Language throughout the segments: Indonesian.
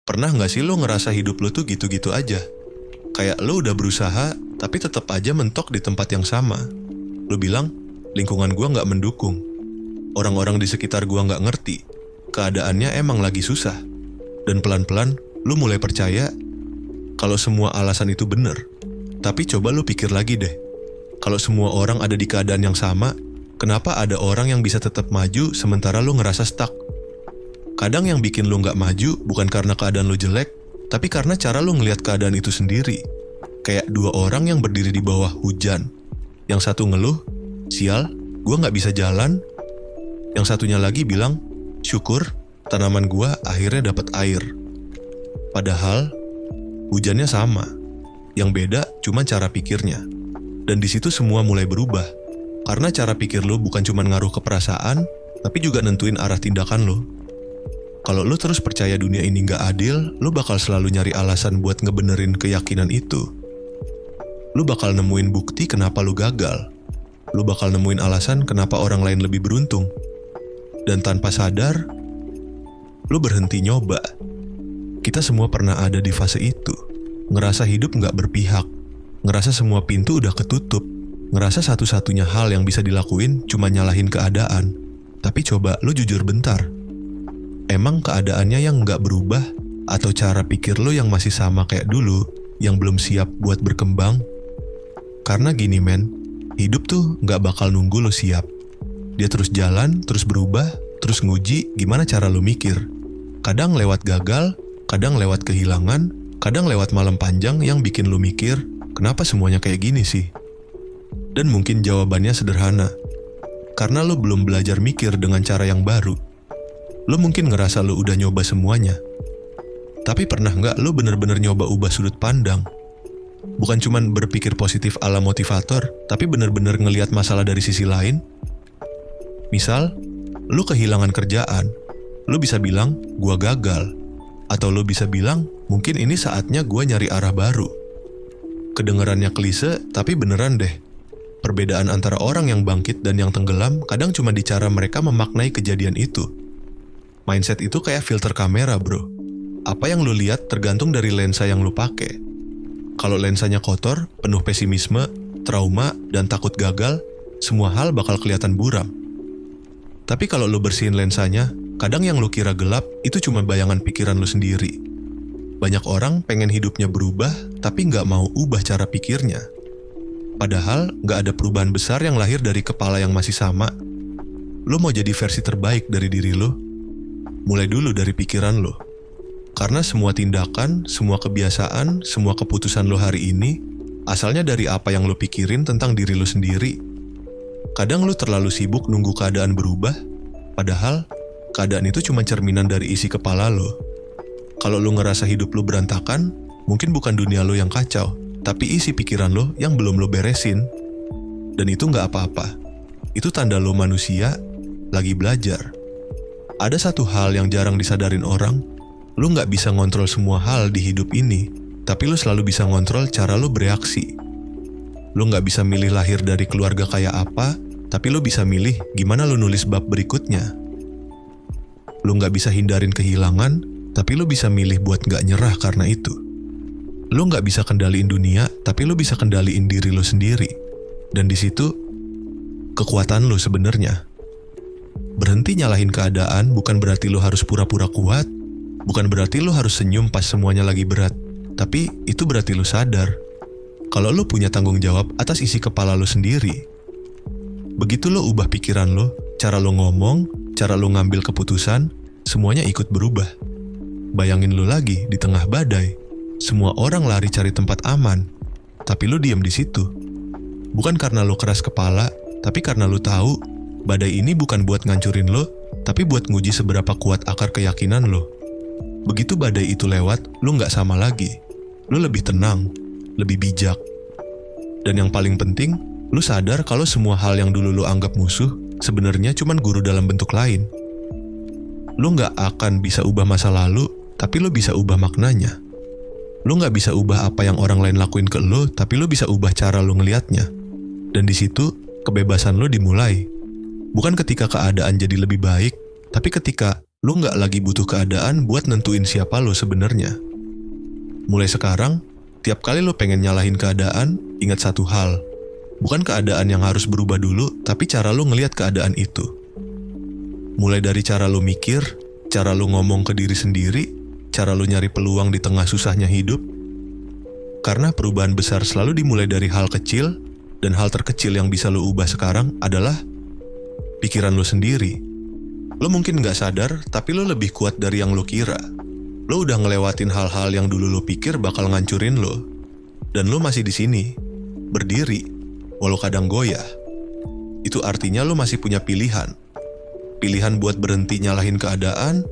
Pernah gak sih lo ngerasa hidup lo tuh gitu-gitu aja? Kayak lo udah berusaha, tapi tetap aja mentok di tempat yang sama. Lo bilang, lingkungan gua gak mendukung. Orang-orang di sekitar gua gak ngerti. Keadaannya emang lagi susah. Dan pelan-pelan, lo mulai percaya kalau semua alasan itu bener. Tapi coba lo pikir lagi deh. Kalau semua orang ada di keadaan yang sama, kenapa ada orang yang bisa tetap maju sementara lo ngerasa stuck? Kadang yang bikin lo gak maju bukan karena keadaan lo jelek, tapi karena cara lo ngelihat keadaan itu sendiri. Kayak dua orang yang berdiri di bawah hujan. Yang satu ngeluh, sial, gua gak bisa jalan. Yang satunya lagi bilang, syukur, tanaman gua akhirnya dapat air. Padahal, hujannya sama. Yang beda cuma cara pikirnya. Dan di situ semua mulai berubah. Karena cara pikir lo bukan cuma ngaruh ke perasaan, tapi juga nentuin arah tindakan lo. Kalau lo terus percaya dunia ini gak adil, lo bakal selalu nyari alasan buat ngebenerin keyakinan itu. Lo bakal nemuin bukti kenapa lo gagal. Lo bakal nemuin alasan kenapa orang lain lebih beruntung. Dan tanpa sadar, lo berhenti nyoba. Kita semua pernah ada di fase itu. Ngerasa hidup gak berpihak. Ngerasa semua pintu udah ketutup. Ngerasa satu-satunya hal yang bisa dilakuin cuma nyalahin keadaan. Tapi coba lo jujur bentar. Emang keadaannya yang nggak berubah atau cara pikir lo yang masih sama kayak dulu, yang belum siap buat berkembang? Karena gini men, hidup tuh nggak bakal nunggu lo siap. Dia terus jalan, terus berubah, terus nguji gimana cara lo mikir. Kadang lewat gagal, kadang lewat kehilangan, kadang lewat malam panjang yang bikin lo mikir, kenapa semuanya kayak gini sih? Dan mungkin jawabannya sederhana, karena lo belum belajar mikir dengan cara yang baru. Lo mungkin ngerasa lo udah nyoba semuanya. Tapi pernah nggak lo bener-bener nyoba ubah sudut pandang? Bukan cuman berpikir positif ala motivator, tapi bener-bener ngelihat masalah dari sisi lain? Misal, lo kehilangan kerjaan. Lo bisa bilang, gua gagal. Atau lo bisa bilang, mungkin ini saatnya gua nyari arah baru. Kedengarannya klise, tapi beneran deh. Perbedaan antara orang yang bangkit dan yang tenggelam kadang cuma di cara mereka memaknai kejadian itu. Mindset itu kayak filter kamera bro. Apa yang lu lihat tergantung dari lensa yang lu pakai. Kalau lensanya kotor, penuh pesimisme, trauma, dan takut gagal, semua hal bakal kelihatan buram. Tapi kalau lu bersihin lensanya, kadang yang lu kira gelap itu cuma bayangan pikiran lu sendiri. Banyak orang pengen hidupnya berubah, tapi nggak mau ubah cara pikirnya. Padahal nggak ada perubahan besar yang lahir dari kepala yang masih sama. Lu mau jadi versi terbaik dari diri lu? Mulai dulu dari pikiran lo. Karena semua tindakan, semua kebiasaan, semua keputusan lo hari ini asalnya dari apa yang lo pikirin tentang diri lo sendiri. Kadang lo terlalu sibuk nunggu keadaan berubah, padahal keadaan itu cuma cerminan dari isi kepala lo. Kalau lo ngerasa hidup lo berantakan, mungkin bukan dunia lo yang kacau, tapi isi pikiran lo yang belum lo beresin. Dan itu nggak apa-apa. Itu tanda lo manusia lagi belajar. Ada satu hal yang jarang disadarin orang, lu nggak bisa ngontrol semua hal di hidup ini, tapi lu selalu bisa ngontrol cara lu bereaksi. Lu nggak bisa milih lahir dari keluarga kayak apa, tapi lu bisa milih gimana lu nulis bab berikutnya. Lu nggak bisa hindarin kehilangan, tapi lu bisa milih buat nggak nyerah karena itu. Lu nggak bisa kendaliin dunia, tapi lu bisa kendaliin diri lu sendiri. Dan di situ, kekuatan lu sebenarnya. Berhenti nyalahin keadaan bukan berarti lo harus pura-pura kuat, bukan berarti lo harus senyum pas semuanya lagi berat, tapi itu berarti lo sadar kalau lo punya tanggung jawab atas isi kepala lo sendiri. Begitu lo ubah pikiran lo, cara lo ngomong, cara lo ngambil keputusan, semuanya ikut berubah. Bayangin lo lagi di tengah badai, semua orang lari cari tempat aman, tapi lo diam di situ. Bukan karena lo keras kepala, tapi karena lo tahu badai ini bukan buat ngancurin lo, tapi buat nguji seberapa kuat akar keyakinan lo. Begitu badai itu lewat, lo nggak sama lagi. Lo lebih tenang, lebih bijak. Dan yang paling penting, lo sadar kalau semua hal yang dulu lo anggap musuh, sebenarnya cuma guru dalam bentuk lain. Lo nggak akan bisa ubah masa lalu, tapi lo bisa ubah maknanya. Lo nggak bisa ubah apa yang orang lain lakuin ke lo, tapi lo bisa ubah cara lo ngelihatnya. Dan di situ, kebebasan lo dimulai. Bukan ketika keadaan jadi lebih baik, tapi ketika lu nggak lagi butuh keadaan buat nentuin siapa lo sebenarnya. Mulai sekarang, tiap kali lo pengen nyalahin keadaan, ingat satu hal. Bukan keadaan yang harus berubah dulu, tapi cara lo ngelihat keadaan itu. Mulai dari cara lo mikir, cara lo ngomong ke diri sendiri, cara lo nyari peluang di tengah susahnya hidup. Karena perubahan besar selalu dimulai dari hal kecil, dan hal terkecil yang bisa lo ubah sekarang adalah pikiran lo sendiri. Lo mungkin gak sadar, tapi lo lebih kuat dari yang lo kira. Lo udah ngelewatin hal-hal yang dulu lo pikir bakal ngancurin lo. Dan lo masih di sini, berdiri, walau kadang goyah. Itu artinya lo masih punya pilihan. Pilihan buat berhenti nyalahin keadaan,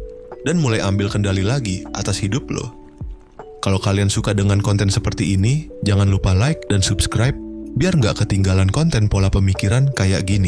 dan mulai ambil kendali lagi atas hidup lo. Kalau kalian suka dengan konten seperti ini, jangan lupa like dan subscribe, biar gak ketinggalan konten pola pemikiran kayak gini.